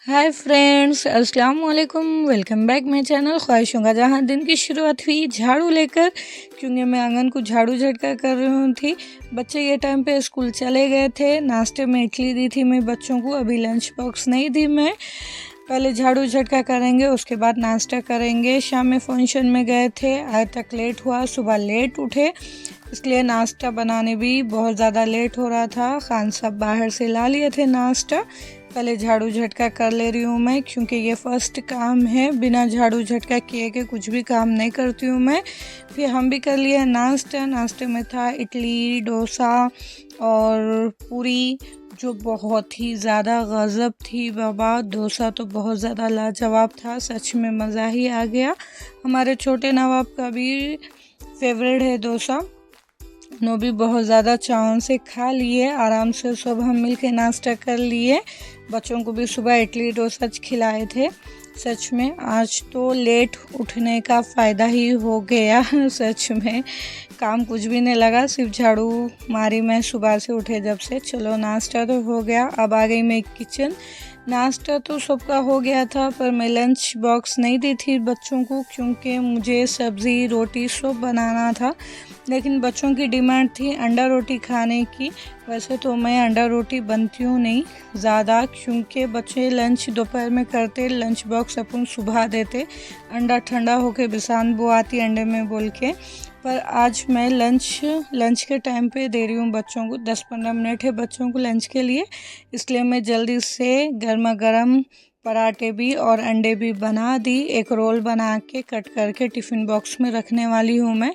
Hi friends, अस्सलाम वालेकुम। Welcome back my channel ख्वाहिशों का जहाँ। दिन की शुरुआत हुई झाड़ू लेकर, क्योंकि मैं आंगन को झाड़ू झटका कर रही थी। बच्चे ये टाइम पे स्कूल चले गए थे। नाश्ते में इडली दी थी मैं बच्चों को, अभी लंच बॉक्स नहीं दी मैं। पहले झाड़ू झटका करेंगे, उसके बाद नाश्ता करेंगे। शाम में फंक्शन में गए थे, आए तक लेट हुआ। सुबह लेट उठे, इसलिए नाश्ता बनाने भी बहुत ज़्यादा लेट हो रहा था। खान साहब बाहर से ला लिए थे नाश्ता। पहले झाड़ू झटका कर ले रही हूँ मैं, क्योंकि ये फर्स्ट काम है। बिना झाड़ू झटका किए के कुछ भी काम नहीं करती हूँ मैं। फिर हम भी कर लिए नाश्ता। नाश्ते में था इडली, डोसा और पूरी, जो बहुत ही ज़्यादा गज़ब थी बाबा। डोसा तो बहुत ज़्यादा लाजवाब था, सच में मज़ा ही आ गया। हमारे छोटे नवाब का भी फेवरेट है डोसा। नो भी बहुत ज़्यादा चाव से खा लिए। आराम से सब हम मिल के नाश्ता कर लिए। बच्चों को भी सुबह इडली डोसा खिलाए थे। सच में आज तो लेट उठने का फ़ायदा ही हो गया। सच में काम कुछ भी नहीं लगा, सिर्फ झाड़ू मारी मैं सुबह से उठे जब से। चलो नाश्ता तो हो गया, अब आ गई मैं किचन। नाश्ता तो सबका हो गया था, पर मैं लंच बॉक्स नहीं दी थी बच्चों को, क्योंकि मुझे सब्ज़ी रोटी सब बनाना था। लेकिन बच्चों की डिमांड थी अंडा रोटी खाने की। वैसे तो मैं अंडा रोटी बनती हूँ नहीं ज़्यादा, क्योंकि बच्चे लंच दोपहर में करते, लंच बॉक्स अपन सुबह देते। अंडा ठंडा होके बिसान बो आती अंडे में बोल के। पर आज मैं लंच के टाइम पे दे रही हूँ बच्चों को। 10-15 मिनट है बच्चों को लंच के लिए, इसलिए मैं जल्दी से गर्मा गर्म पराठे भी और अंडे भी बना दी। एक रोल बना के कट करके टिफ़िन बॉक्स में रखने वाली हूँ मैं।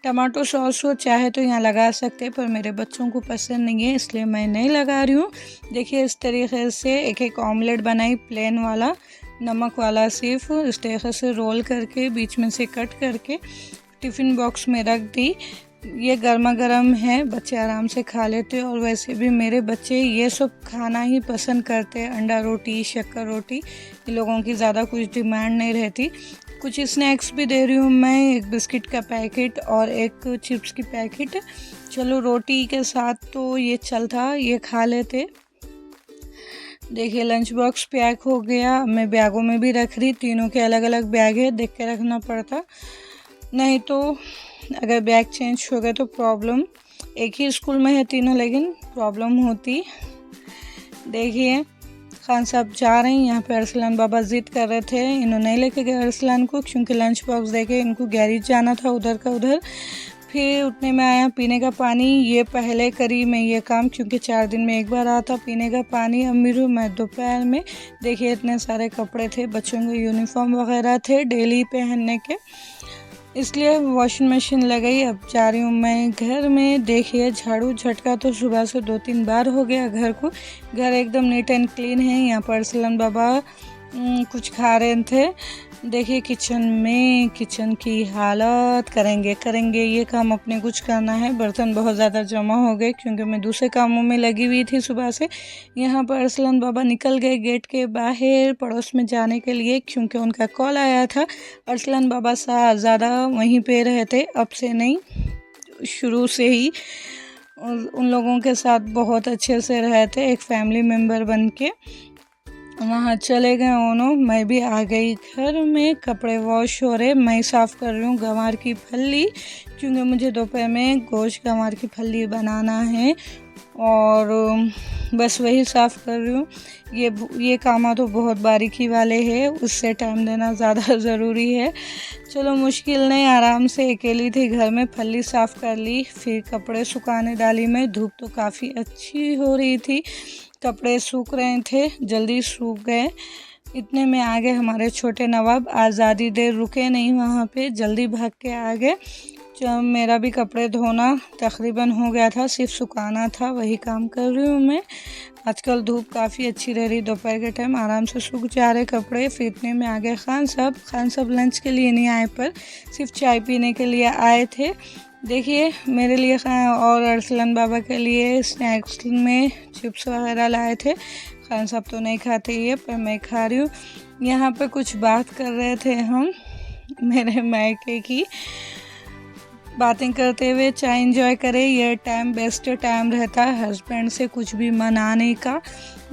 टमाटो सॉस हो चाहे तो यहाँ लगा सकते, पर मेरे बच्चों को पसंद नहीं है, इसलिए मैं नहीं लगा रही हूँ। देखिए इस तरीके से एक ऑमलेट बनाई, प्लेन वाला, नमक वाला सिर्फ। इस तरीके से रोल करके बीच में से कट करके टिफ़िन बॉक्स में रख दी। ये गर्मा गर्म है, बच्चे आराम से खा लेते। और वैसे भी मेरे बच्चे ये सब खाना ही पसंद करते हैं, अंडा रोटी, शक्कर रोटी। इन लोगों की ज़्यादा कुछ डिमांड नहीं रहती। कुछ स्नैक्स भी दे रही हूँ मैं, एक बिस्किट का पैकेट और एक चिप्स की पैकेट। चलो रोटी के साथ तो ये चलता, ये खा लेते। देखिए लंच बॉक्स पैक हो गया। मैं बैगों में भी रख रही, तीनों के अलग अलग बैग है, देख के रखना पड़ता, नहीं तो अगर बैग चेंज हो गए तो प्रॉब्लम। एक ही स्कूल में है तीनों, लेकिन प्रॉब्लम होती। देखिए खान साहब जा रहे हैं। यहाँ पे अरसलान बाबा ज़िद कर रहे थे, इन्होंने नहीं लेके गए अरसलान को, क्योंकि लंच बॉक्स देके इनको गैरेज जाना था, उधर का उधर। फिर उतने में आया पीने का पानी। ये पहले करी मैं ये काम, क्योंकि 4 दिन में एक बार आता पीने का पानी। अम्मी मैं दोपहर में। देखिए इतने सारे कपड़े थे, बच्चों के यूनिफॉर्म वगैरह थे डेली पहनने के, इसलिए वॉशिंग मशीन लगाई। अब जा रही हूँ मैं घर में। देखिए झाड़ू झटका तो सुबह से 2-3 बार हो गया घर को। घर एकदम नीट एंड क्लीन है। यहाँ पर अरसलान बाबा कुछ खा रहे थे। देखिए किचन की हालत करेंगे ये काम अपने कुछ करना है। बर्तन बहुत ज़्यादा जमा हो गए, क्योंकि मैं दूसरे कामों में लगी हुई थी सुबह से। यहाँ पर अरसलान बाबा निकल गए गेट के बाहर पड़ोस में जाने के लिए, क्योंकि उनका कॉल आया था। अरसलान बाबा ज़्यादा वहीं पे रहते, अब से नहीं, शुरू से ही उन लोगों के साथ बहुत अच्छे से रहते, एक फैमिली मेम्बर बन के। वहाँ चले गए उन्हों। मैं भी आ गई घर में। कपड़े वॉश हो रहे, मैं साफ़ कर रही हूँ गंवार की फली, क्योंकि मुझे दोपहर में गोश्त गंवार की फली बनाना है, और बस वही साफ़ कर रही हूँ। ये काम तो बहुत बारीकी वाले हैं, उससे टाइम देना ज़्यादा ज़रूरी है। चलो मुश्किल नहीं, आराम से अकेली थी घर में, फली साफ़ कर ली। फिर कपड़े सुखाने डाली मैं। धूप तो काफ़ी अच्छी हो रही थी, कपड़े सूख रहे थे, जल्दी सूख गए। इतने में आ गए हमारे छोटे नवाब। आज़ादी देर रुके नहीं वहाँ पे, जल्दी भाग के आ गए। जब मेरा भी कपड़े धोना तकरीबन हो गया था, सिर्फ सुखाना था, वही काम कर रही हूँ मैं। आजकल धूप काफ़ी अच्छी रह रही, दोपहर के टाइम आराम से सूख जा रहे कपड़े। फिर इतने में आ गए खान साहब लंच के लिए नहीं आए, पर सिर्फ चाय पीने के लिए आए थे। देखिए मेरे लिए और अरसलान बाबा के लिए स्नैक्स में चिप्स वगैरह लाए थे। खान साहब तो नहीं खाते ये, पर मैं खा रही हूँ। यहाँ पे कुछ बात कर रहे थे हम मेरे मायके की। बातें करते हुए चाय एंजॉय करें। यह टाइम बेस्ट टाइम रहता है हस्बैंड से कुछ भी मनाने का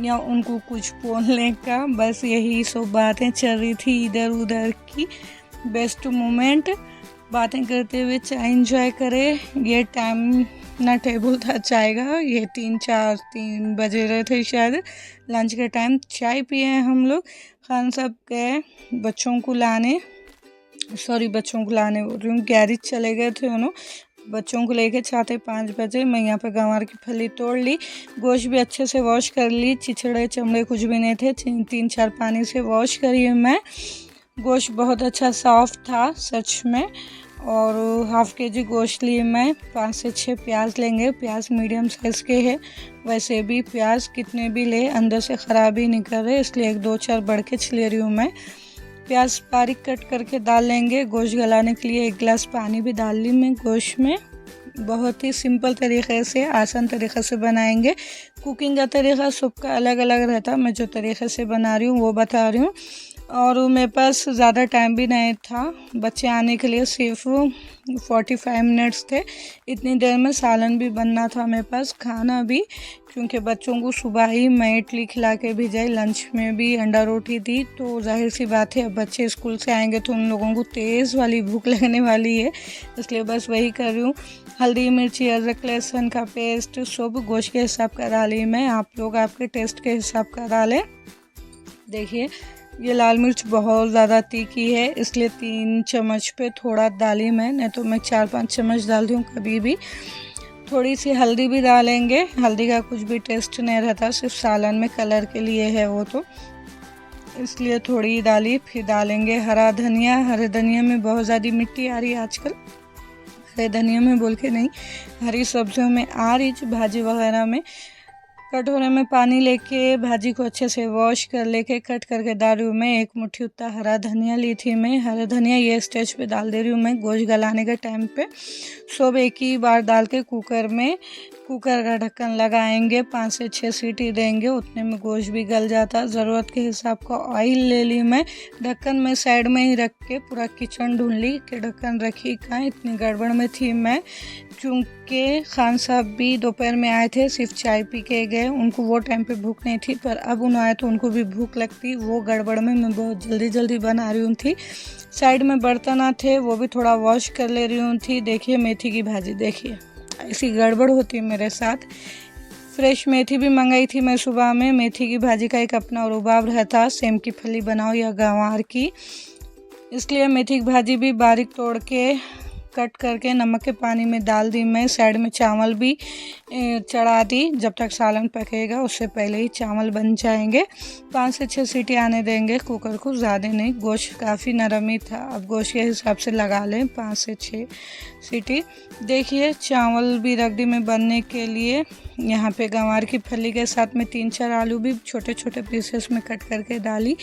या उनको कुछ बोलने का। बस यही सब बातें चल रही थी इधर उधर की। बेस्ट मोमेंट, बातें करते हुए चाय एंजॉय करें। ये टाइम ना टेबल था चाय का, ये 3 बजे रहे थे शायद, लंच के टाइम। चाय पिए हैं हम लोग। खान साहब गए बच्चों को लाने बोल रही हूँ, गैरेज चले गए थे उन्होंने। बच्चों को लेके 4-5 बजे मैं यहाँ पे गंवार की फली तोड़ ली। गोश्त भी अच्छे से वॉश कर ली, चिचड़े चमड़े कुछ भी नहीं थे, 3-4 पानी से वॉश करी मैं। गोश्त बहुत अच्छा सॉफ्ट था सच में। और 1/2 kg गोश्त लिए मैं। 5 से 6 प्याज लेंगे, प्याज मीडियम साइज़ के हैं। वैसे भी प्याज कितने भी ले अंदर से ख़राब ही नहीं कर रहे, इसलिए 1-2-4 बढ़ के ले रही हूँ मैं। प्याज बारीक कट करके डाल लेंगे। गोश्त गलाने के लिए 1 गिलास पानी भी डाल ली मैं गोश्त में। बहुत ही सिंपल तरीक़े से, आसान तरीक़े से बनाएंगे। कुकिंग का तरीक़ा सबका अलग अलग रहता है, मैं जो तरीक़े से बना रही हूँ वो बता रही हूँ। और मेरे पास ज़्यादा टाइम भी नहीं था, बच्चे आने के लिए सिर्फ 45 मिनट्स थे। इतनी देर में सालन भी बनना था मेरे पास, खाना भी, क्योंकि बच्चों को सुबह ही मैं इडली खिला के भेजाई। लंच में भी अंडा रोटी दी, तो जाहिर सी बात है अब बच्चे स्कूल से आएंगे तो उन लोगों को तेज़ वाली भूख लगने वाली है, इसलिए बस वही कर रही हूँ। हल्दी मिर्ची अदरक लहसुन का पेस्ट सब गोश्त के हिसाब का डाली मैं, आप लोग आपके टेस्ट के हिसाब का डालें। देखिए ये लाल मिर्च बहुत ज़्यादा तीखी है, इसलिए 3 चम्मच पे थोड़ा डाली मैं, नहीं तो मैं 4-5 चम्मच डालती हूँ कभी भी। थोड़ी सी हल्दी भी डालेंगे, हल्दी का कुछ भी टेस्ट नहीं रहता, सिर्फ सालन में कलर के लिए है वो, तो इसलिए थोड़ी डाली। फिर डालेंगे हरा धनिया। हरे धनिया में बहुत ज़्यादा मिट्टी आ रही है आजकल, हरे धनिया में बोल के नहीं, हरी सब्जियों में आ रही, भाजी वगैरह में। कटोरे में पानी लेके भाजी को अच्छे से वॉश कर लेके कट करके डाल रही हूँ मैं। 1 मुट्ठी उतना हरा धनिया ली थी मैं, हरा धनिया ये स्टेज पे डाल दे रही हूँ मैं गोश्त गलाने के टाइम पे। सब एक ही बार डाल के कुकर का ढक्कन लगाएंगे, 5 से 6 सीटी देंगे, उतने में गोश्त भी गल जाता। ज़रूरत के हिसाब का ऑयल ले ली मैं। ढक्कन में साइड में ही रख के पूरा किचन ढूंढ ली कि ढक्कन रखी कहाँ, इतनी गड़बड़ में थी मैं। क्योंकि खान साहब भी दोपहर में आए थे, सिर्फ चाय पी के गए, उनको वो टाइम पे भूख नहीं थी, पर अब उन्होंने आए तो उनको भी भूख लगती। वो गड़बड़ में मैं बहुत जल्दी बना रही हूँ थी। साइड में बर्तन थे वो भी थोड़ा वॉश कर ले रही हूँ थी। देखिए मेथी की भाजी, देखिए ऐसी गड़बड़ होती है मेरे साथ। फ्रेश मेथी भी मंगाई थी मैं सुबह में। मेथी की भाजी का एक अपना रुबाब रहता, सेम की फली बनाओ या गंवार की, इसलिए मेथी की भाजी भी बारीक तोड़ के कट करके नमक के पानी में डाल दी मैं। साइड में चावल भी चढ़ा दी, जब तक सालन पकेगा उससे पहले ही चावल बन जाएंगे। 5 से 6 सीटी आने देंगे कुकर को, ज़्यादा नहीं, गोश्त काफ़ी नरम ही था, अब गोश्त के हिसाब से लगा लें 5 से 6 सीटी। देखिए चावल भी रख दी मैं बनने के लिए। यहाँ पे गंवार की फली के साथ में 3-4 आलू भी छोटे छोटे पीसेस में कट करके डाली,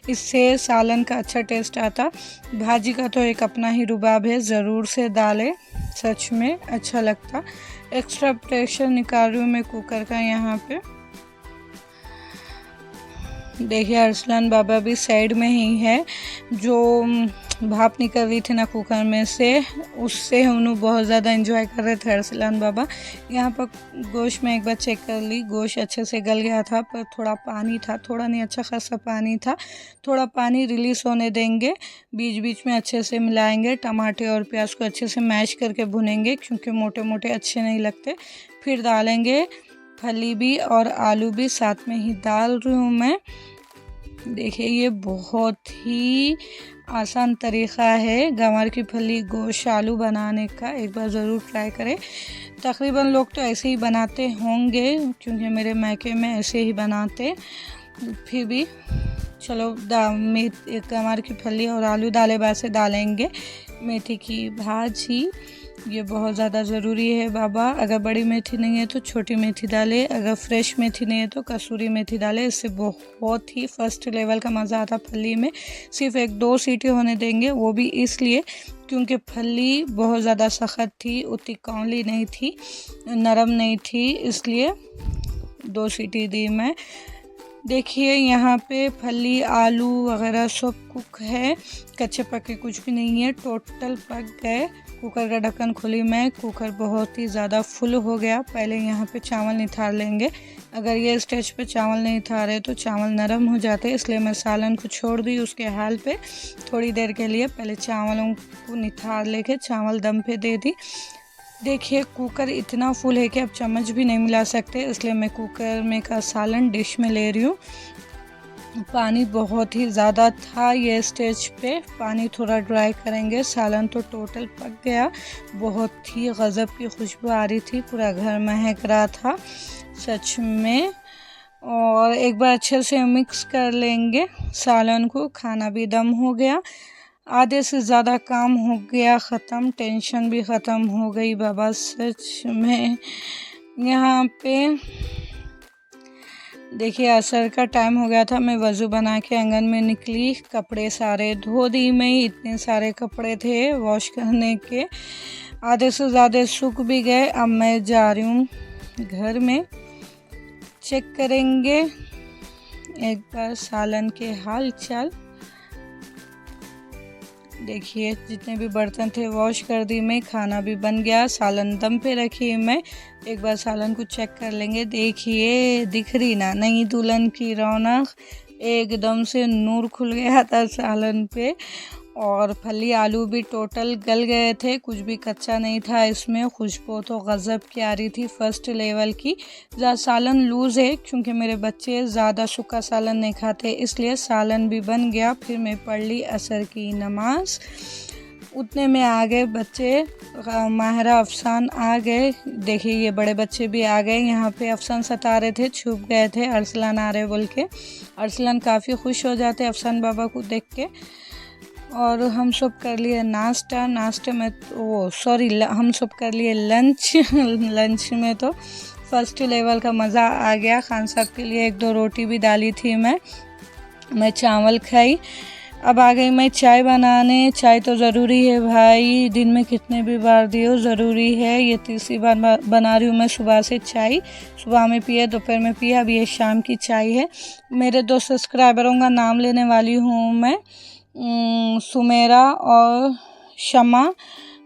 इससे सालन का अच्छा टेस्ट आता। भाजी का तो एक अपना ही रुबाब है, ज़रूर से डालें, सच में अच्छा लगता। एक्स्ट्रा प्रेशर निकाल रही हूँ मैं कुकर का यहाँ पे। देखिए अरसलान बाबा भी साइड में ही है, जो भाप निकल रही थी ना कुकर में से, उससे उन्होंने बहुत ज़्यादा एंजॉय कर रहे थे अरसलान बाबा। यहाँ पर गोश्त में एक बार चेक कर ली, गोश्त अच्छे से गल गया था, पर थोड़ा पानी था, थोड़ा नहीं अच्छा खासा पानी था। थोड़ा पानी रिलीज़ होने देंगे, बीच बीच में अच्छे से मिलाएंगे। टमाटर और प्याज को अच्छे से मैश करके भुनेंगे, क्योंकि मोटे मोटे अच्छे नहीं लगते। फिर डालेंगे फली भी और आलू भी साथ में ही डाल रही हूँ मैं। देखिए ये बहुत ही आसान तरीक़ा है गंवार की फली गोश्त आलू बनाने का, एक बार ज़रूर ट्राई करें। तकरीबन लोग तो ऐसे ही बनाते होंगे, क्योंकि मेरे मायके में ऐसे ही बनाते। फिर भी चलो गंवार की फली और आलू डाले बाद से डालेंगे मेथी की भाजी। ये बहुत ज़्यादा ज़रूरी है बाबा। अगर बड़ी मेथी नहीं है तो छोटी मेथी डाले, अगर फ्रेश मेथी नहीं है तो कसूरी मेथी डाले, इससे बहुत ही फर्स्ट लेवल का मज़ा आता फली में। सिर्फ 1-2 सीटी होने देंगे, वो भी इसलिए क्योंकि फली बहुत ज़्यादा सख्त थी, उतनी कौली नहीं थी, नरम नहीं थी, इसलिए 2 सीटी दी मैं। देखिए यहाँ पे फली आलू वगैरह सब कुक है, कच्चे पके कुछ भी नहीं है, टोटल पक गए। कुकर का ढक्कन खोली मैं, कुकर बहुत ही ज़्यादा फुल हो गया। पहले यहाँ पे चावल निथार लेंगे, अगर ये स्टेज पे चावल नहीं निथारे तो चावल नरम हो जाते, इसलिए मैं सालन को छोड़ दी उसके हाल पे थोड़ी देर के लिए। पहले चावलों को निथार लेके चावल दम पे दे दी। देखिए कुकर इतना फुल है कि अब चम्मच भी नहीं मिला सकते, इसलिए मैं कुकर में का सालन डिश में ले रही हूँ। पानी बहुत ही ज़्यादा था ये स्टेज पे, पानी थोड़ा ड्राई करेंगे। सालन तो टोटल पक गया, बहुत ही गज़ब की खुशबू आ रही थी, पूरा घर महक रहा था सच में। और एक बार अच्छे से मिक्स कर लेंगे सालन को। खाना भी दम हो गया, आधे से ज़्यादा काम हो गया ख़त्म, टेंशन भी ख़त्म हो गई बाबा सच में। यहाँ पे देखिए असर का टाइम हो गया था, मैं वज़ू बना के आंगन में निकली, कपड़े सारे धो दी मैं। इतने सारे कपड़े थे वॉश करने के, आधे से ज़्यादा सूख भी गए। अब मैं जा रही हूँ घर में, चेक करेंगे एक बार सालन के हाल चाल। देखिए जितने भी बर्तन थे वॉश कर दी मैं, खाना भी बन गया, सालन दम पे रखी मैं। एक बार सालन को चेक कर लेंगे। देखिए दिख रही ना नई दुल्हन की रौनक, एकदम से नूर खुल गया था सालन पे। और फली आलू भी टोटल गल गए थे, कुछ भी कच्चा नहीं था इसमें। खुशबू तो गज़ब की आ रही थी, फर्स्ट लेवल की। ज़्यादा सालन लूज़ है क्योंकि मेरे बच्चे ज़्यादा सूखा सालन नहीं खाते, इसलिए सालन भी बन गया। फिर मैं पढ़ ली असर की नमाज, उतने में आ गए बच्चे, माहिरा अफसान आ गए। देखिए ये बड़े बच्चे भी आ गए, यहाँ पे अफसान सता रहे थे, छुप गए थे अरसलान आ रहे बोल के। अरसलान काफ़ी खुश हो जाते अफसान बाबा को देख के। और हम सब कर लिए नाश्ता, नाश्ते में हम सब कर लिए लंच लंच में तो फर्स्ट लेवल का मज़ा आ गया। खान साहब के लिए 1-2 रोटी भी डाली थी मैं चावल खाई। अब आ गई मैं चाय बनाने। चाय तो ज़रूरी है भाई, दिन में कितने भी बार दियो ज़रूरी है। ये तीसरी बार बना रही हूँ मैं सुबह से चाय, सुबह में पिए, दोपहर में पिए, अब ये शाम की चाय है। मेरे 2 सब्सक्राइबरों का नाम लेने वाली हूँ मैं, सुमेरा और शमा,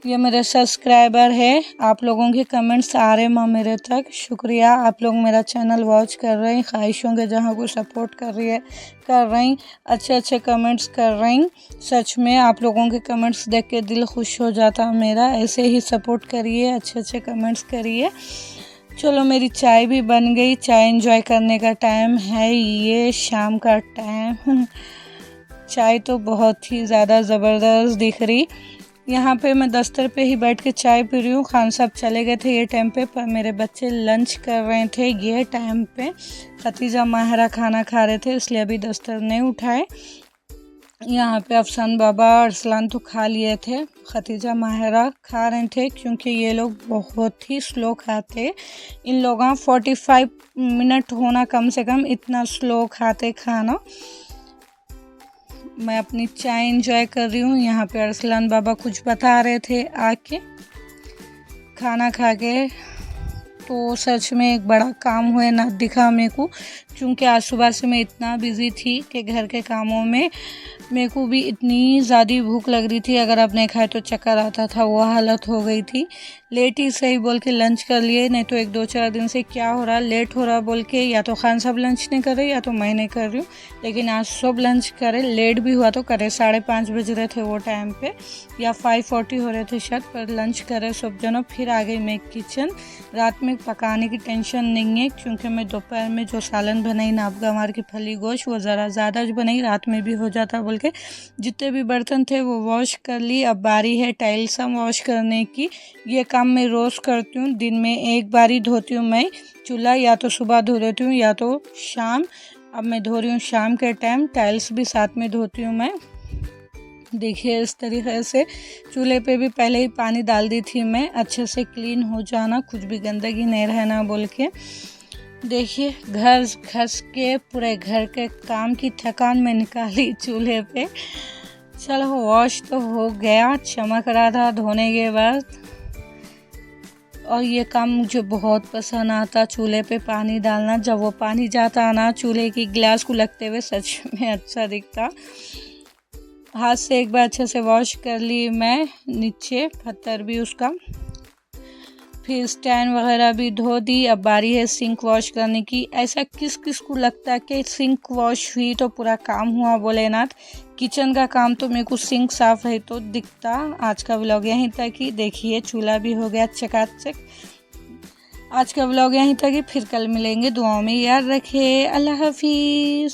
ये मेरे सब्सक्राइबर है। आप लोगों के कमेंट्स आ रहे माँ मेरे तक, शुक्रिया। आप लोग मेरा चैनल वॉच कर रहे हैं, ख्वाहिशों के जहाँ को सपोर्ट कर रही हैं, अच्छे कमेंट्स कर रही हैं। सच में आप लोगों के कमेंट्स देख के दिल खुश हो जाता मेरा। ऐसे ही सपोर्ट करिए, अच्छे कमेंट्स करिए। चलो मेरी चाय भी बन गई, चाय एंजॉय करने का टाइम है ये, शाम का टाइम। चाय तो बहुत ही ज़्यादा ज़बरदस्त दिख रही। यहाँ पे मैं दस्तर पे ही बैठ के चाय पी रही हूँ। खान साहब चले गए थे ये टाइम पे, पर मेरे बच्चे लंच कर रहे थे ये टाइम पे। खतीजा माहिरा खाना खा रहे थे, इसलिए अभी दस्तर नहीं उठाए। यहाँ पे अफसान बाबा अरसलान तो खा लिए थे, खतीजा माहिरा खा रहे थे क्योंकि ये लोग बहुत ही स्लो खाते। इन लोगों 45 मिनट होना कम से कम, इतना स्लो खाते खाना। मैं अपनी चाय एंजॉय कर रही हूँ। यहाँ पे अरसलान बाबा कुछ बता रहे थे आके। खाना खा के तो सच में एक बड़ा काम हुए ना दिखा मेरे को, क्योंकि आज सुबह से मैं इतना बिज़ी थी कि घर के कामों में मेरे को भी इतनी ज़्यादा भूख लग रही थी, अगर अब नहीं खाए तो चक्कर आता था, वो हालत हो गई थी। लेट ही सही बोल के लंच कर लिए, नहीं तो 1-2-4 दिन से क्या हो रहा लेट हो रहा बोल के, या तो खान साहब लंच नहीं कर रहे या तो मैं नहीं कर रही हूँ। लेकिन आज सब लंच करे, लेट भी हुआ तो करे, 5:30 बज रहे थे वो टाइम पे, या 5:40 हो रहे थे शायद, पर लंच करे सब जनों। फिर आ गई मैं किचन। रात में पकाने की टेंशन नहीं है क्योंकि मैं दोपहर में जो सालन बनाई नाब गंवार की फली गोश्त, वो ज़रा ज़्यादा बनाई, रात में भी हो जाता बोल के जितने भी बर्तन थे वो वॉश कर ली। अब बारी है टाइल्स वॉश करने की। ये काम मैं रोज़ करती हूँ, दिन में एक बार ही धोती हूँ मैं चूल्हा, या तो सुबह धो लेती हूँ या तो शाम। अब मैं धो रही हूँ शाम के टाइम, टाइल्स भी साथ में धोती हूँ मैं। देखिए इस तरीके से चूल्हे पे भी पहले ही पानी डाल दी थी मैं, अच्छे से क्लीन हो जाना, कुछ भी गंदगी नहीं रहना बोल के। देखिए घस के पूरे घर के काम की थकान में निकाली चूल्हे पे। चलो वॉश तो हो गया, चमक रहा था धोने के बाद। और ये काम मुझे बहुत पसंद आता, चूल्हे पे पानी डालना। जब वो पानी जाता ना चूल्हे की गिलास को लगते हुए, सच में अच्छा दिखता। हाथ से एक बार अच्छे से वॉश कर ली मैं, नीचे पत्थर भी उसका, फिर स्टैंड वगैरह भी धो दी। अब बारी है सिंक वॉश करने की। ऐसा किस किस को लगता है कि सिंक वॉश हुई तो पूरा काम हुआ, भोलेनाथ। किचन का काम तो मेरे को सिंक साफ है तो दिखता। आज का व्लॉग यहीं तक ही। देखिए चूल्हा भी हो गया चकाचक। आज का व्लॉग यहीं तक ही, फिर कल मिलेंगे। दुआओं में याद रखिए। अल्लाह हाफिज़।